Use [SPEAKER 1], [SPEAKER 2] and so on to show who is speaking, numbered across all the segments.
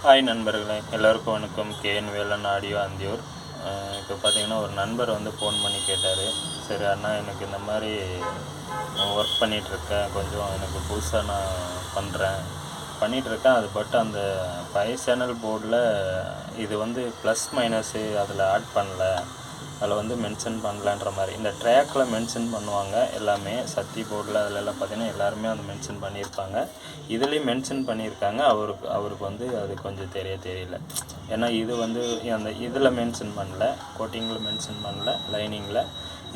[SPEAKER 1] Hi நண்பர்களே, எல்லோருக்கும் வணக்கம். K N Velan audio Anthiyur. இப்போ பார்த்தீங்கன்னா ஒரு நண்பர் வந்து ஃபோன் பண்ணி கேட்டார். சரி அண்ணா, எனக்கு இந்த மாதிரி ஒர்க் பண்ணிகிட்ருக்கேன், கொஞ்சம் எனக்கு புதுசாக நான் பண்ணிகிட்ருக்கேன். அது பட் அந்த 5 சேனல் போர்டில் இது வந்து ப்ளஸ் மைனஸு அதில் ஆட் பண்ணல, அதில் வந்து மென்ஷன் பண்ணலன்ற மாதிரி. இந்த ட்ராக்கில் மென்ஷன் பண்ணுவாங்க எல்லாமே, சக்தி போர்டில் அதிலெல்லாம் பார்த்திங்கன்னா எல்லாருமே வந்து மென்ஷன் பண்ணியிருப்பாங்க. இதுலேயும் மென்ஷன் பண்ணியிருக்காங்க. அவருக்கு வந்து அது கொஞ்சம் தெரியல. ஏன்னா இது வந்து அந்த இதில் மென்ஷன் பண்ணல, கோட்டிங்கில் மென்ஷன் பண்ணல, லைனிங்கில்.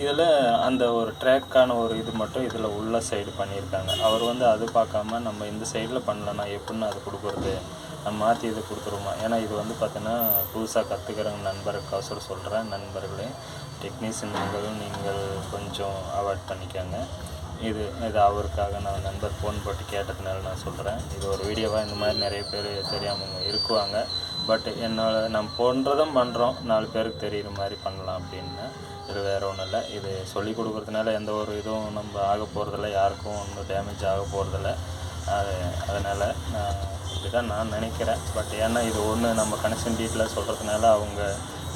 [SPEAKER 1] இதில் அந்த ஒரு ட்ராக்கான ஒரு இது மட்டும் இதில் உள்ள சைடு பண்ணியிருக்காங்க. அவர் வந்து அது பார்க்காம நம்ம இந்த சைடில் பண்ணலன்னா எப்படின்னு அது கொடுக்குறது, நம்ம மாற்றி இதை கொடுத்துருவோமா. ஏன்னா இது வந்து பார்த்தீங்கன்னா புதுசாக கற்றுக்கிறவங்க நண்பருக்கோசரம் சொல்கிறேன். நண்பர்களே, டெக்னீஷியன்கள் நீங்கள் கொஞ்சம் அவாய்ட் பண்ணிக்கோங்க. இது அவருக்காக நான் நண்பர் ஃபோன் போட்டு கேட்டதுனால நான் சொல்கிறேன். இது ஒரு வீடியோவாக இந்த மாதிரி நிறைய பேர் தெரியாமல் இருக்குவாங்க. பட் நம்ம பண்ணுறதும் பண்ணுறோம், 4 பேருக்கு தெரிகிற மாதிரி பண்ணலாம் அப்படின்னு. இது வேறு ஒன்றும் இல்லை. இது சொல்லி கொடுக்குறதுனால எந்த ஒரு இதுவும் நம்ம ஆக போகிறதில்ல, யாருக்கும் ஒன்றும் டேமேஜ் ஆக போகிறதில்ல. அதனால் இப்படி தான் நான் நினைக்கிறேன். பட் ஏன்னா இது ஒன்று நம்ம கனெக்ஷன் டீட்டெயிலாக சொல்கிறதுனால அவங்க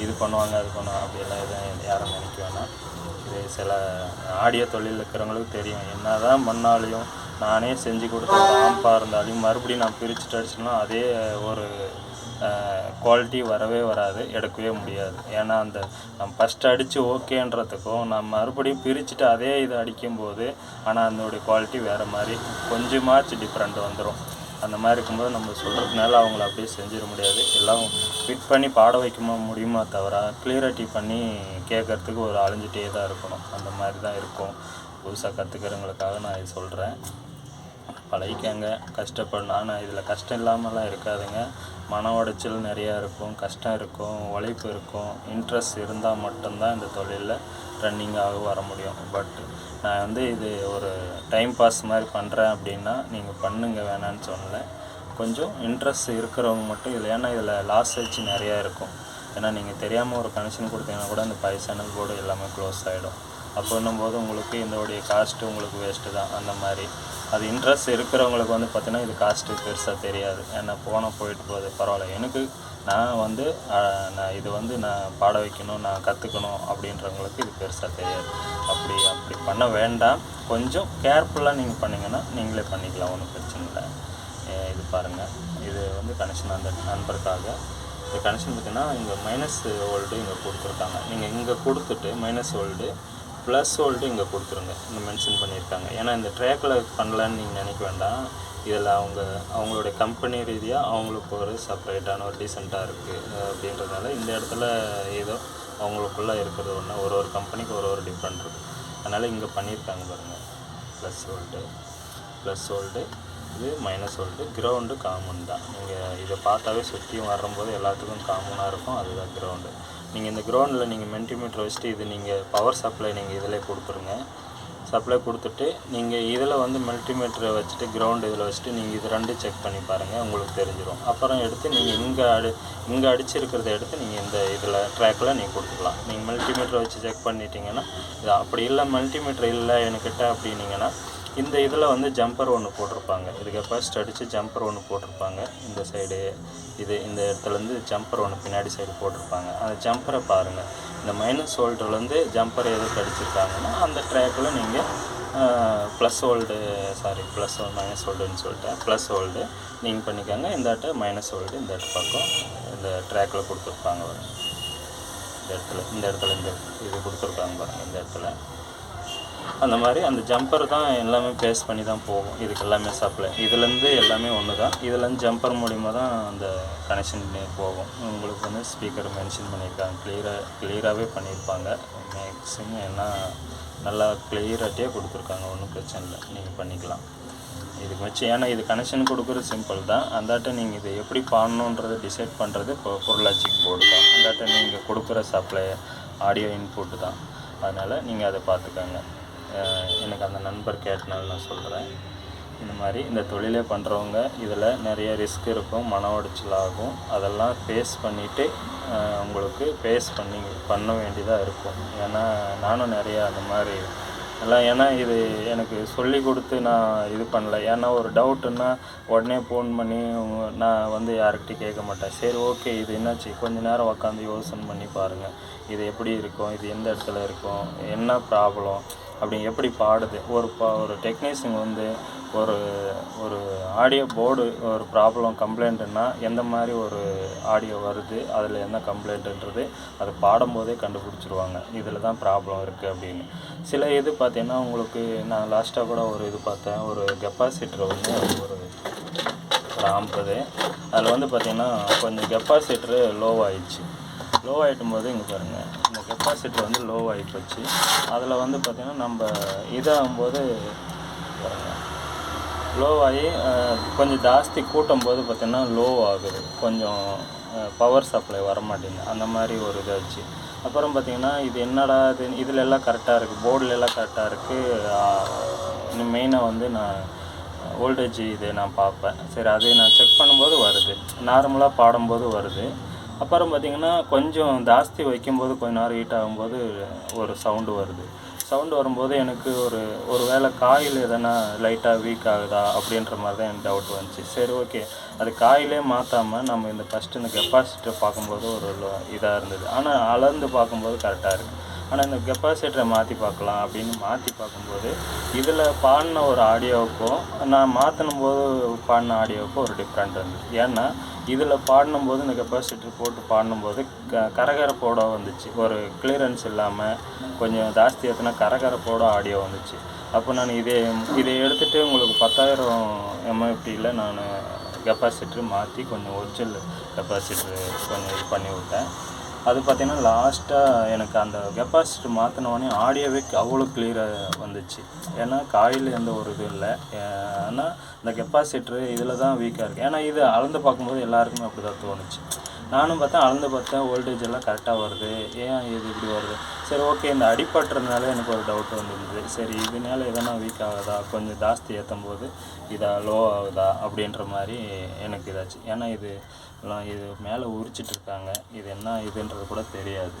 [SPEAKER 1] இது பண்ணுவாங்க அது பண்ணுவாங்க அப்படியெல்லாம் எதுவும் யாரும் நினைக்க வேணாம். இது சில ஆடியோ தொழில் இருக்கிறவங்களுக்கு தெரியும். என்ன தான் பண்ணாலையும், நானே செஞ்சு கொடுத்த ஆம்பாக இருந்தாலையும் மறுபடியும் நான் பிரிச்சுட்டு அடிச்சோம்னா அதே ஒரு குவாலிட்டி வரவே வராது, எடுக்கவே முடியாது. ஏன்னா அந்த நம்ம ஃபஸ்ட்டு அடித்து ஓகேன்றதுக்கும் நம்ம மறுபடியும் பிரிச்சுட்டு அதே இதை அடிக்கும்போது ஆனால் அதனுடைய குவாலிட்டி வேறு மாதிரி கொஞ்சமாச்சு டிஃப்ரெண்ட் வந்துடும். அந்த மாதிரி இருக்கும்போது நம்ம சொல்கிறதுனால அவங்கள அப்படியே செஞ்சிட முடியாது. எல்லாம் ஃபிட் பண்ணி பாட வைக்க முடியுமா தவிர கிளியரிட்டி பண்ணி கேட்குறதுக்கு ஒரு அலைஞ்சிட்டே தான் இருக்கணும். அந்த மாதிரி தான் இருக்கும். புதுசாக கற்றுக்கிறவங்களுக்காக நான் இது சொல்கிறேன். பழகிக்கங்க, கஷ்டப்படணும். ஆனால் இதில் கஷ்டம் இல்லாமலாம் இருக்காதுங்க. மன உடைச்சல் நிறையா இருக்கும், கஷ்டம் இருக்கும், உழைப்பு இருக்கும். இன்ட்ரெஸ்ட் இருந்தால் மட்டும்தான் இந்த தொழிலில் ரன்னிங்காக வர முடியும். பட் நான் வந்து இது ஒரு டைம் பாஸ் மாதிரி பண்ணுறேன் அப்படின்னா நீங்கள் பண்ணுங்கள், வேணான்னு சொல்லலை. கொஞ்சம் இன்ட்ரெஸ்ட் இருக்கிறவங்க மட்டும் இதில், ஏன்னா இதில் லாஸேஜ் நிறையா இருக்கும். ஏன்னா நீங்கள் தெரியாமல் ஒரு கனெக்ஷன் கொடுத்தீங்கன்னா கூட அந்த 5 சேனல் போர்டு எல்லாமே க்ளோஸ் ஆகிடும். அப்படின்னும் போது உங்களுக்கு இதோடைய காஸ்ட்டு உங்களுக்கு வேஸ்ட்டு தான். அந்த மாதிரி அது இன்ட்ரெஸ்ட் இருக்கிறவங்களுக்கு வந்து பார்த்தீங்கன்னா இது காஸ்ட்டு பெருசாக தெரியாது. ஏன்னா போயிட்டு போகுது, பரவாயில்ல. எனக்கு நான் இது வந்து நான் பாட வைக்கணும், நான் கற்றுக்கணும் அப்படின்றவங்களுக்கு இது பெருசாக தெரியாது. அப்படி பண்ண வேண்டாம். கொஞ்சம் கேர்ஃபுல்லாக நீங்கள் பண்ணிங்கன்னா நீங்களே பண்ணிக்கலாம், ஒன்றும் பிரச்சனை இல்லை. இது பாருங்கள், இது வந்து கனெக்ஷன் அந்த நண்பருக்காக. இந்த கனெக்ஷன் பார்த்திங்கன்னா இங்கே மைனஸ் வோல்டு இங்கே கொடுத்துருக்காங்க. நீங்கள் இங்கே கொடுத்துட்டு மைனஸ் வோல்டு ப்ளஸ் வோல்ட்டு இங்கே கொடுத்துருங்க, இங்கே மென்ஷன் பண்ணியிருக்காங்க. ஏன்னா இந்த ட்ராக்கில் பண்ணலான்னு நீங்கள் நினைக்க வேண்டாம். இதில் அவங்களுடைய கம்பெனி ரீதியாக அவங்களுக்கு ஒரு செப்பரேட்டான ஒரு டீசெண்டாக இருக்குது அப்படின்றதுனால இந்த இடத்துல ஏதோ அவங்களுக்குள்ளே இருக்கிறது ஒன்று, ஒரு கம்பெனிக்கு ஒரு டிஃப்ரெண்ட் இருக்குது. அதனால் இங்கே பண்ணியிருக்காங்க பாருங்கள். ப்ளஸ் வோல்ட்டு இது மைனஸ் வோல்ட்டு. கிரவுண்டு காமன் தான். நீங்கள் இதை பார்த்தாவே சுற்றியும் வரும்போது எல்லாத்துக்கும் காமனாக இருக்கும், அதுதான் கிரவுண்டு. நீங்கள் இந்த கிரவுண்டில் நீங்கள் மென்டிமீட்டர் வச்சுட்டு இது நீங்கள் பவர் சப்ளை நீங்கள் இதில் கொடுத்துருங்க. சப்ளை கொடுத்துட்டு நீங்கள் இதில் வந்து மல்டிமீட்டரை வச்சுட்டு கிரவுண்டு இதில் வச்சுட்டு நீங்கள் இது 2 செக் பண்ணி பாருங்கள், உங்களுக்கு தெரிஞ்சிடும். அப்புறம் எடுத்து நீங்கள் இங்கே அடிச்சிருக்கிறத எடுத்து நீங்கள் இந்த இதில் ட்ராக்கில் நீங்கள் கொடுத்துக்கலாம். நீங்கள் மல்டிமீட்டரை வச்சு செக் பண்ணிட்டீங்கன்னா இது. அப்படி இல்லை மல்டிமீட்டர் இல்லை என்கிட்ட அப்படின்னீங்கன்னா இந்த இதில் வந்து ஜம்பர் ஒன்று போட்டிருப்பாங்க. இதுக்கு ஃபஸ்ட் அடித்து ஜம்பர் ஒன்று போட்டிருப்பாங்க. இந்த சைடு இந்த இடத்துலேருந்து ஜம்பர் ஒன்று பின்னாடி சைடு போட்டிருப்பாங்க. அந்த ஜம்பரை பாருங்கள். இந்த மைனஸ் வோல்ட்லேருந்து ஜம்பர் எதுக்கு அடிச்சிருக்காங்கன்னா அந்த ட்ராக்கில் நீங்கள் ப்ளஸ் மைனஸ் வோல்டுன்னு சொல்லிட்டேன். ப்ளஸ் வோல்டு நீங்கள் பண்ணிக்கோங்க. இந்த மைனஸ் வோல்டு இந்த பக்கம் இந்த ட்ராக்கில் கொடுத்துருப்பாங்க பாருங்கள். இந்த இடத்துல இது கொடுத்துருக்காங்க பாருங்கள். இந்த இடத்துல அந்த மாதிரி அந்த ஜம்பர் தான் எல்லாமே பேஸ் பண்ணி தான் போகும். இதுக்கு எல்லாமே சப்ளை இதுலேருந்து எல்லாமே ஒன்று தான். இதுலேருந்து ஜம்பர் மூலிமா தான் அந்த கனெக்ஷன் போகும். உங்களுக்கு வந்து ஸ்பீக்கர் மென்ஷன் பண்ணியிருக்காங்க, கிளியராகவே பண்ணியிருப்பாங்க. மேக்ஸிமம் என்ன நல்லா கிளியராகிட்டே கொடுத்துருக்காங்க, ஒன்றும் பிரச்சனை இல்லை, நீங்கள் பண்ணிக்கலாம். இதுக்கு வச்சு ஏன்னா இது கனெக்ஷன் கொடுக்குறது சிம்பிள் தான். அந்தாட்ட நீங்கள் இதை எப்படி பண்ணணுன்றதை டிசைட் பண்ணுறது இப்போ பொருளாட்சிக்கு போர்டு தான். அந்தாட்ட நீங்கள் கொடுக்குற சப்ளை ஆடியோ இன்புட்டு தான். அதனால் நீங்கள் அதை பார்த்துக்கோங்க. எனக்கு அந்த நண்பர் கேட்டனால நான் சொல்கிறேன். இந்த மாதிரி இந்த தொழிலே பண்ணுறவங்க இதில் நிறைய ரிஸ்க் இருக்கும், மன உடைச்சல் ஆகும். அதெல்லாம் ஃபேஸ் பண்ணிவிட்டு உங்களுக்கு பண்ண வேண்டியதாக இருக்கும். ஏன்னா நானும் நிறையா அந்த மாதிரி எல்லாம். ஏன்னா இது எனக்கு சொல்லி கொடுத்து நான் இது பண்ணல. ஏன்னா ஒரு டவுட்டுன்னா உடனே ஃபோன் பண்ணி நான் வந்து யாருக்கிட்டையும் கேட்க மாட்டேன். சரி ஓகே இது என்னாச்சு, கொஞ்சம் நேரம் உட்காந்து யோசனை பண்ணி பாருங்கள், இது எப்படி இருக்கும், இது எந்த இடத்துல இருக்கும், என்ன ப்ராப்ளம், அப்படி எப்படி பாடுது. ஒரு டெக்னீஷியன் வந்து ஒரு ஒரு ஆடியோ போர்டு ஒரு ப்ராப்ளம் கம்ப்ளைண்ட்டுன்னா எந்த மாதிரி ஒரு ஆடியோ வருது, அதில் என்ன கம்ப்ளைண்ட்டுன்றது அது பாடும்போதே கண்டுபிடிச்சிருவாங்க, இதில் தான் ப்ராப்ளம் இருக்குது அப்படின்னு. சில இது பார்த்தீங்கன்னா உங்களுக்கு நான் லாஸ்ட்டாக கூட ஒரு இது பார்த்தேன், ஒரு கெப்பாசிட்டர் வந்து ஒரு 50 அதில் வந்து பார்த்திங்கன்னா கொஞ்சம் கெப்பாசிட்டரு லோவாகிடுச்சு. லோவாகிட்டும் போது இங்கே பாருங்கள், இந்த கெப்பாசிட்டர் வந்து லோவாகி போச்சு. அதில் வந்து பார்த்திங்கன்னா நம்ம இதாகும்போது பாருங்கள் லோவாகி கொஞ்சம் ஜாஸ்தி கூட்டும் போது பார்த்திங்கன்னா லோ ஆகுது, கொஞ்சம் பவர் சப்ளை வர மாட்டேங்குது, அந்த மாதிரி ஒரு இதாச்சு. அப்புறம் பார்த்திங்கன்னா இது என்னடா இது, இதில் எல்லாம் கரெக்டாக இருக்குது, போர்டில் எல்லாம் கரெக்டாக இருக்குது. மெயினாக வந்து நான் வோல்டேஜ் இது நான் பார்ப்பேன். சரி அது நான் செக் பண்ணும்போது வருது, நார்மலாக பாடும்போது வருது. அப்புறம் பார்த்திங்கன்னா கொஞ்சம் ஜாஸ்தி வைக்கும்போது கொஞ்ச நேரம் ஹீட் ஆகும்போது ஒரு சவுண்டு வருது. சவுண்டு வரும்போது எனக்கு ஒரு வேளை காயில் எதனா லைட்டாக வீக் ஆகுதா அப்படின்ற மாதிரி தான் எனக்கு டவுட் வந்துச்சு. சரி ஓகே, அது காயிலே மாற்றாமல் நம்ம இந்த ஃபஸ்ட்டு இந்த கெப்பாசிட்டர் பார்க்கும்போது ஒரு இதாக இருந்தது. ஆனால் அளந்து பார்க்கும்போது கரெக்டாக இருக்குது. ஆனால் இந்த கெப்பாசிட்டரை மாற்றி பார்க்கலாம் அப்படின்னு மாற்றி பார்க்கும்போது இதில் பாடின ஒரு ஆடியோவுக்கும் நான் மாற்றினும் போது பாடின ஆடியோவுக்கும் ஒரு டிஃப்ரெண்ட் இருந்தது. ஏன்னா இதில் பாடினும்போது இந்த கெப்பாசிட்டர் போட்டு பாடினும்போது கரகரப்போட வந்துச்சு, ஒரு கிளியரன்ஸ் இல்லாமல் கொஞ்சம் ஜாஸ்தி ஏற்றினா கரகரப்போட ஆடியோ வந்துச்சு. அப்போ நான் இதை எடுத்துகிட்டு உங்களுக்கு 10,000 எம்எஃப்டியில் நான் கெப்பாசிட்டர் மாற்றி கொஞ்சம் ஒரிஜினல் கெப்பாசிட்டர் கொஞ்சம் இது பண்ணி விட்டேன். அது பார்த்திங்கன்னா லாஸ்ட்டாக எனக்கு அந்த கெப்பாசிட்டர் மாற்றினோடனே ஆடியோவே அவ்வளோ கிளியராக வந்துச்சு. ஏன்னா காயில் எந்த ஒரு இது இல்லை, ஆனால் இந்த கெப்பாசிட்டரு இதில் தான் வீக்காக இருக்குது. ஏன்னா இது அளந்து பார்க்கும்போது எல்லாருக்குமே அப்படி தான் தோணுச்சு. நானும் அளந்து பார்த்தேன், வோல்டேஜ் எல்லாம் கரெக்டாக வருது, ஏன் இது இப்படி வருது. சரி ஓகே, இந்த அடிபட்டுறதுனால எனக்கு ஒரு டவுட் வந்துருந்தது. சரி இதனால எதனா வீக் ஆகுதா, கொஞ்சம் ஜாஸ்தி ஏற்றும் போது லோ ஆகுதா அப்படின்ற மாதிரி எனக்கு இதாச்சு. ஏன்னா இது மேலே உரிச்சிட்ருக்காங்க, இது என்ன இதுன்றது கூட தெரியாது.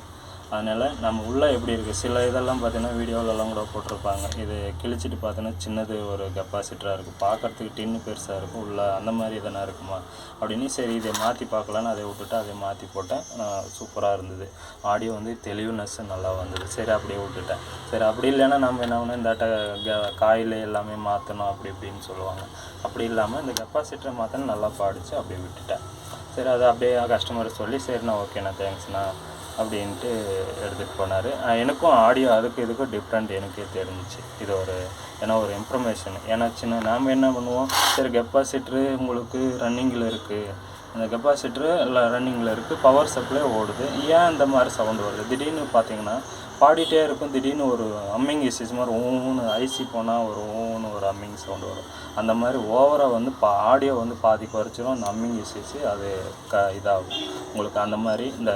[SPEAKER 1] அதனால் நம்ம உள்ளே எப்படி இருக்குது, சில இதெல்லாம் பார்த்தீங்கன்னா வீடியோவிலலாம் கூட போட்டிருப்பாங்க, இது கிழிச்சிட்டு பார்த்தீங்கன்னா சின்னது ஒரு கெப்பாசிட்டராக இருக்குது, பார்க்குறதுக்கு டின்னு பெருசாக இருக்கும், உள்ளே அந்த மாதிரி எதனா இருக்குமா அப்படின்னு. சரி இதை மாற்றி பார்க்கலான்னு அதை விட்டுட்டு அதை மாற்றி போட்டேன். சூப்பராக இருந்தது, ஆடியோ வந்து தெளிவுனஸ் நல்லா வந்தது. சரி அப்படியே விட்டுட்டேன். சரி அப்படி இல்லைன்னா நம்ம என்ன பண்ணோம், இந்த காயில் எல்லாமே மாற்றணும் அப்படி இப்படின்னு சொல்லுவாங்க. அப்படி இல்லாமல் இந்த கெப்பாசிட்டரை மாற்றணும், நல்லா பாடிச்சு, அப்படியே விட்டுட்டேன். சரி அதை அப்படியே கஸ்டமர் சொல்லி சரிண்ணா ஓகேண்ணா தேங்க்ஸ்ண்ணா அப்படின்ட்டு எடுத்துகிட்டு போனார். எனக்கும் ஆடியோ அதுக்கு இதுக்கும் டிஃப்ரெண்ட் எனக்கே தெரிஞ்சிச்சு. இது ஏன்னா ஒரு இன்ஃபர்மேஷன். ஏன்னா நாம் என்ன பண்ணுவோம், சரி கெப்பாசிட்ரு உங்களுக்கு ரன்னிங்கில் இருக்குது, அந்த கெப்பாசிட்ரு எல்லாம் ரன்னிங்கில் இருக்குது, பவர் சப்ளை ஓடுது, ஏன் இந்த மாதிரி சவுண்டு வருது, திடீர்னு பார்த்தீங்கன்னா பாடிட்டே இருக்கும், திடீர்னு ஒரு அம்மிங் இஷ்யூஸ் மாதிரி ஊன்னு ஐசி போனால் ஒரு அம்மிங் சவுண்டு வரும். அந்த மாதிரி ஓவராக வந்து ஆடியோ வந்து பாதி குறைச்சிரும், அந்த அம்மிங் இஷ்யூஸு அது இதாகும் உங்களுக்கு. அந்த மாதிரி இந்த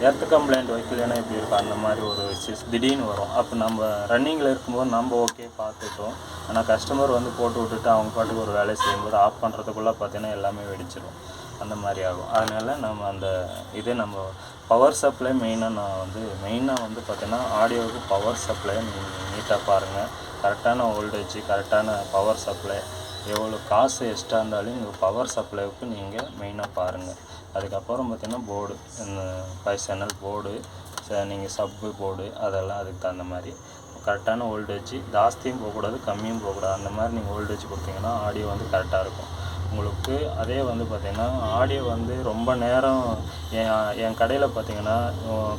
[SPEAKER 1] எர்த் கம்ப்ளைண்ட் வைக்கலைன்னா எப்படி இருக்கும், அந்த மாதிரி ஒரு இஷ்யூஸ் திடீர்னு வரும். அப்போ நம்ம ரன்னிங்கில் இருக்கும்போது நம்ம ஓகே பார்த்துட்டோம், ஆனால் கஸ்டமர் வந்து போட்டு விட்டுட்டு அவங்க பாட்டுக்கு ஒரு வேலையை செய்யும்போது ஆஃப் பண்ணுறதுக்குள்ளே பார்த்தீங்கன்னா எல்லாமே வெடிச்சிடும், அந்த மாதிரி ஆகும். அதனால் நம்ம பவர் சப்ளை மெயினாக வந்து பார்த்தீங்கன்னா ஆடியோவுக்கு பவர் சப்ளை நீட்டாக பாருங்கள். கரெக்டான வோல்டேஜ், கரெக்டான பவர் சப்ளை, எவ்வளோ காசு எக்ஸ்ட்ரா இருந்தாலும் இங்கே பவர் சப்ளைவுக்கு நீங்கள் மெயினாக பாருங்கள். அதுக்கப்புறம் பார்த்திங்கன்னா போர்டு, இந்த 5 சேனல் போர்டு, நீங்கள் சப்பு போர்டு, அதெல்லாம் அதுக்கு தகுந்த மாதிரி கரெக்டான வோல்டேஜ், ஜாஸ்தியும் போகக்கூடாது கம்மியும் போகக்கூடாது, அந்த மாதிரி நீங்கள் வோல்டேஜ் கொடுத்தீங்கன்னா ஆடியோ வந்து கரெக்டாக இருக்கும் உங்களுக்கு. அதே வந்து பார்த்திங்கன்னா ஆடியோ வந்து ரொம்ப நேரம் என் கடையில் பார்த்திங்கன்னா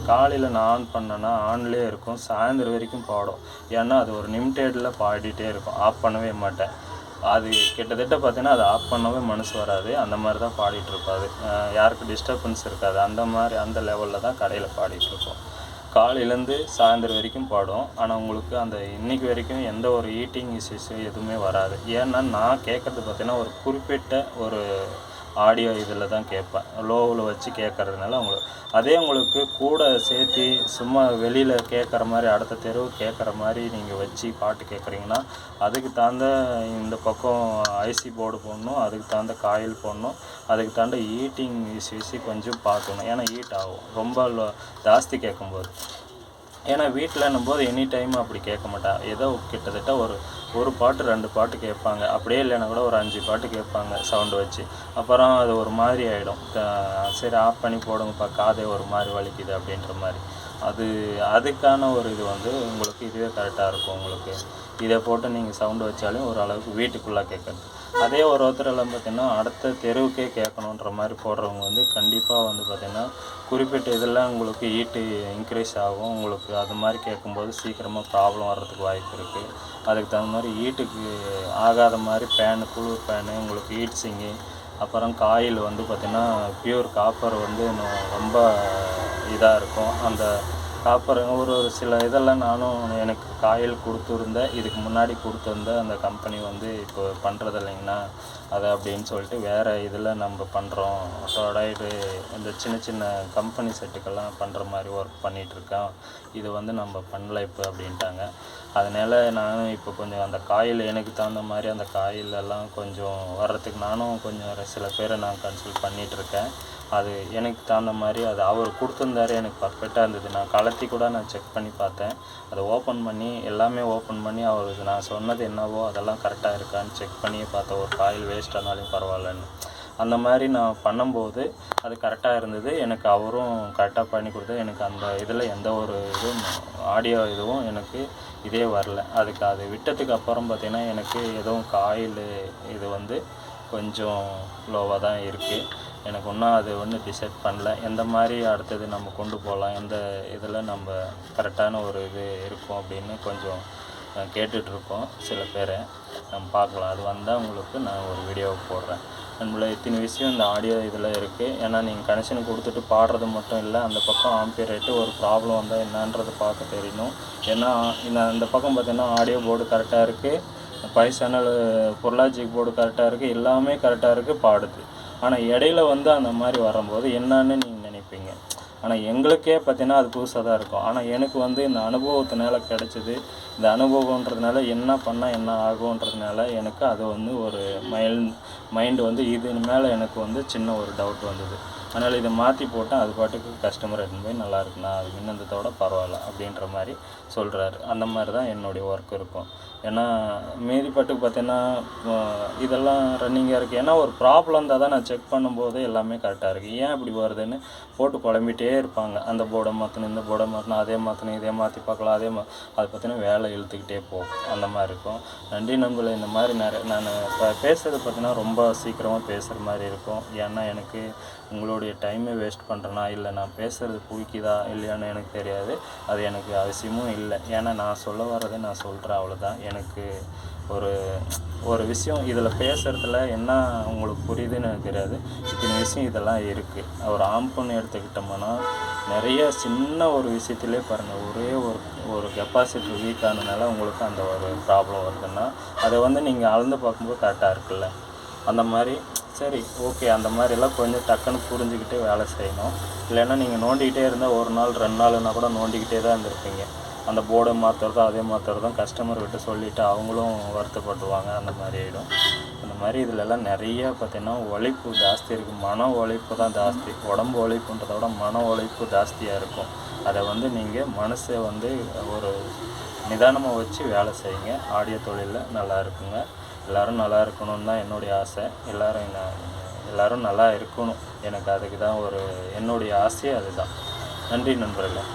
[SPEAKER 1] காலையில் நான் ஆன் பண்ணேன்னா ஆன்லேயே இருக்கும், சாயந்தரம் வரைக்கும் பாடும். ஏன்னா அது ஒரு லிமிட்டெடில் பாடிட்டே இருக்கும், ஆஃப் பண்ணவே மாட்டேன். அது கிட்டத்தட்ட பார்த்தீங்கன்னா அது ஆஃப் பண்ணவே மனசு வராது, அந்த மாதிரி தான் பாடிட்டுருப்பாது, யாருக்கு டிஸ்டர்பன்ஸ் இருக்காது, அந்த லெவலில் தான் கடையில் பாடிட்டுருக்கோம். காலையிலேருந்து சாயந்தரம் வரைக்கும் பாடும். ஆனால் உங்களுக்கு அந்த இன்றைக்கி வரைக்கும் எந்த ஒரு ஈட்டிங் இஷ்யூஸு எதுவுமே வராது. ஏன்னா நான் கேட்குறது பார்த்தீங்கன்னா ஒரு குறிப்பிட்ட ஒரு ஆடியோ இதில் தான் கேட்பேன், லோவில் வச்சு கேட்குறதுனால உங்களுக்கு கூட சேர்த்து சும்மா வெளியில் கேட்குற மாதிரி அடுத்த தெருவு கேட்குற மாதிரி நீங்கள் வச்சு பாட்டு கேட்குறீங்கன்னா அதுக்கு தகுந்த இந்த பக்கம் ஐசி போர்டு போடணும், அதுக்கு தகுந்த காயில் போடணும், அதுக்கு தகுந்த ஈட்டிங் இஷ்யூஸு கொஞ்சம் பார்க்கணும். ஏன்னா ஹீட் ஆகும் ரொம்ப ஜாஸ்தி கேட்கும்போது. ஏன்னா வீட்டிலன்னும் போது எனி டைம் அப்படி கேட்க மாட்டான். ஏதோ கிட்டத்தட்ட ஒரு பாட்டு 2 பாட்டு கேட்பாங்க. அப்படியே இல்லைன்னா கூட ஒரு 5 பாட்டு கேட்பாங்க சவுண்டு வச்சு. அப்புறம் அது ஒரு மாதிரி ஆகிடும். சரி ஆஃப் பண்ணி போடுங்கப்பா, காதே ஒரு மாதிரி வலிக்குது அப்படின்ற மாதிரி. அதுக்கான ஒரு இது வந்து உங்களுக்கு இதுவே கரெக்டாக இருக்கும். உங்களுக்கு இதை போட்டு நீங்கள் சவுண்டு வச்சாலும் ஓரளவுக்கு வீட்டுக்குள்ளே கேட்குறது. அதே ஒருத்தரெல்லாம் பார்த்திங்கன்னா அடுத்த தெருவுக்கே கேட்கணுன்ற மாதிரி போடுறவங்க வந்து கண்டிப்பாக வந்து பார்த்திங்கன்னா குறிப்பிட்ட இதெல்லாம் உங்களுக்கு ஹீட்டு இன்க்ரீஸ் ஆகும். உங்களுக்கு அது மாதிரி கேட்கும்போது சீக்கிரமாக ப்ராப்ளம் வர்றதுக்கு வாய்ப்பு இருக்குது. அதுக்கு தகுந்த மாதிரி ஹீட்டுக்கு ஆகாத மாதிரி ஃபேனு, குளிர் ஃபேனு, உங்களுக்கு ஹீட் சிங்கு, அப்புறம் காயில் வந்து பார்த்திங்கன்னா பியூர் காப்பர் வந்து இன்னும் ரொம்ப இதாக இருக்கும். அந்த காப்பர் ஒரு சில இதெல்லாம் நானும் எனக்கு காயில் கொடுத்துருந்தேன். இதுக்கு முன்னாடி கொடுத்துருந்த அந்த கம்பெனி வந்து இப்போ பண்ணுறது இல்லைங்கண்ணா அதை அப்படின்னு சொல்லிட்டு வேறு இதில் நம்ம பண்ணுறோம். டொராய்டு இந்த சின்ன சின்ன கம்பெனி செட்டுக்கெல்லாம் பண்ணுற மாதிரி ஒர்க் பண்ணிகிட்ருக்கோம். இது வந்து நம்ம பண்ணல இப்போ அப்படின்ட்டாங்க. அதனால் நானும் இப்போ கொஞ்சம் அந்த காயில் எனக்கு தகுந்த மாதிரி அந்த காயிலெல்லாம் கொஞ்சம் வர்றதுக்கு நானும் கொஞ்சம் சில பேரை நான் கன்சல்ட் பண்ணிகிட்ருக்கேன். அது எனக்கு தகுந்த மாதிரி அது அவர் கொடுத்துருந்தாரு. எனக்கு பர்ஃபெக்டாக இருந்தது. நான் கலத்தி கூட நான் செக் பண்ணி பார்த்தேன். அதை ஓப்பன் பண்ணி எல்லாமே ஓப்பன் பண்ணி அவருக்கு நான் சொன்னது என்னவோ அதெல்லாம் கரெக்டாக இருக்கான்னு செக் பண்ணியே பார்த்தேன். ஒரு காயில் வேஸ்ட் ஆனாலும் பரவாயில்லன்னு. அந்த மாதிரி நான் பண்ணும்போது அது கரெக்டாக இருந்தது. எனக்கு அவரும் கரெக்டாக பண்ணி கொடுத்தாரு. எனக்கு அந்த இதில் எந்த ஒரு இதுவும் ஆடியோ இதுவும் எனக்கு இதே வரல. அது விட்டதுக்கு அப்புறம் பார்த்திங்கன்னா எனக்கு எதுவும் காயில் இது வந்து கொஞ்சம் லோவாக தான் இருக்குது. எனக்கு இன்னும் அது ஒன்றும் டிசைட் பண்ணல. எந்த மாதிரி அடுத்தது நம்ம கொண்டு போகலாம், எந்த இதில் நம்ம கரெக்டான ஒரு இது இருக்கும் அப்படின்னு கொஞ்சம் கேட்டுட்ருக்கோம் சில பேரை. நம்ம பார்க்கலாம். அது வந்தால் உங்களுக்கு நான் ஒரு வீடியோவை போடுறேன். நம்மள இத்தனை விஷயம் இந்த ஆடியோ இதில் இருக்குது. ஏன்னா நீங்கள் கனெக்ஷன் கொடுத்துட்டு பாடுறது மட்டும் இல்லை, அந்த பக்கம் ஆம்பியர் ரேட்டு ஒரு ப்ராப்ளம் வந்தால் என்னன்றது பார்க்க தெரியணும். ஏன்னா இந்த பக்கம் பார்த்திங்கன்னா ஆடியோ போர்டு கரெக்டாக இருக்குது, 5 சேனல் பொருளாஜிக் போர்டு கரெக்டாக இருக்குது, எல்லாமே கரெக்டாக இருக்குது, பாடுது. ஆனால் இடையில வந்து அந்த மாதிரி வரும்போது என்னன்னு நீங்கள் நினைப்பீங்க. ஆனால் எங்களுக்கே பார்த்தீங்கன்னா அது புதுசாக தான் இருக்கும். ஆனால் எனக்கு வந்து இந்த அனுபவத்தினால கிடச்சிது. இந்த அனுபவன்றதுனால என்ன பண்ணால் என்ன ஆகுன்றதுனால எனக்கு அது வந்து ஒரு மைண்டு வந்து இது மேலே எனக்கு வந்து சின்ன ஒரு டவுட் வந்தது. அதனால் இதை மாற்றி போட்டால் அது பாட்டுக்கு கஸ்டமர் எடுத்துன்னு போய் நல்லா இருக்குண்ணா, அது முன்னந்தத்தோட பரவாயில்ல அப்படின்ற மாதிரி சொல்கிறாரு. அந்த மாதிரி தான் என்னுடைய ஒர்க் இருக்கும். ஏன்னா மீதி பாட்டுக்கு பார்த்தீங்கன்னா இதெல்லாம் ரன்னிங்காக இருக்குது. ஏன்னா ஒரு ப்ராப்ளம் இருந்தால் தான் நான் செக் பண்ணும்போது எல்லாமே கரெக்டாக இருக்குது. ஏன் இப்படி வருதுன்னு போட்டு குழம்பிகிட்டே இருப்பாங்க. அந்த போர்டை மாற்றணும், இந்த போர்டை மாற்றணும், அதே மாற்றணும், இதே மாற்றி பார்க்கலாம், அது பார்த்தீங்கன்னா வேலை இழுத்துக்கிட்டே போகும். அந்த மாதிரி இருக்கும். நன்றி நண்பர்களே. இந்த மாதிரி நான் இப்போ பேசுகிறது பார்த்தீங்கன்னா ரொம்ப சீக்கிரமாக பேசுகிற மாதிரி இருக்கும். ஏன்னா எனக்கு உங்களுடைய டைமே வேஸ்ட் பண்ணுறேன்னா இல்லை நான் பேசுகிறது பிடிக்குதா இல்லையான்னு எனக்கு தெரியாது. அது எனக்கு அவசியமும் இல்லை. ஏன்னா நான் சொல்ல வர்றதை நான் சொல்கிறேன், அவ்வளோதான். எனக்கு ஒரு விஷயம் இதில் பேசுகிறதுல என்ன உங்களுக்கு புரியுதுன்னு எனக்கு தெரியாது. இத்தனை விஷயம் இதெல்லாம் இருக்குது. ஒரு ஆம்புன்னு எடுத்துக்கிட்டோம்னா நிறைய சின்ன ஒரு விஷயத்துலேயே பாருங்கள், ஒரே ஒரு கெப்பாசிட்டி வீக் ஆனதுனால உங்களுக்கு அந்த ஒரு ப்ராப்ளம் வருதுன்னா அதை வந்து நீங்கள் அளந்து பார்க்கும்போது கரெக்டாக இருக்குல்ல. அந்த மாதிரி சரி ஓகே, அந்த மாதிரிலாம் கொஞ்சம் டக்குன்னு புரிஞ்சுக்கிட்டே வேலை செய்யணும். இல்லைன்னா நீங்கள் நோண்டிக்கிட்டே இருந்தால் 1 நாள் 2 நாள்னா கூட நோண்டிக்கிட்டே தான் இருந்திருப்பீங்க. அந்த போர்டை மாற்றுறதும் அதே மாற்றுறதும் கஸ்டமர்கிட்ட சொல்லிவிட்டு அவங்களும் வருத்தப்படுவாங்க. அந்த மாதிரி ஆகிடும். அந்த மாதிரி இதிலெல்லாம் நிறைய பார்த்திங்கன்னா உழைப்பு ஜாஸ்தி இருக்குது. மன உழைப்பு தான் ஜாஸ்தி. உடம்பு உழைப்புன்றதை விட மன உழைப்பு ஜாஸ்தியாக இருக்கும். அதை வந்து நீங்கள் மனசை வந்து ஒரு நிதானமாக வச்சு வேலை செய்யுங்க. ஆடியோ தொழிலில் நல்லா இருக்குங்க. எல்லோரும் நல்லா இருக்கணும்னு தான் என்னுடைய ஆசை. எல்லோரும் நல்லா இருக்கணும். எனக்கு அதுக்கு தான் என்னுடைய ஆசையே அதுதான். நன்றி நண்பர்களே.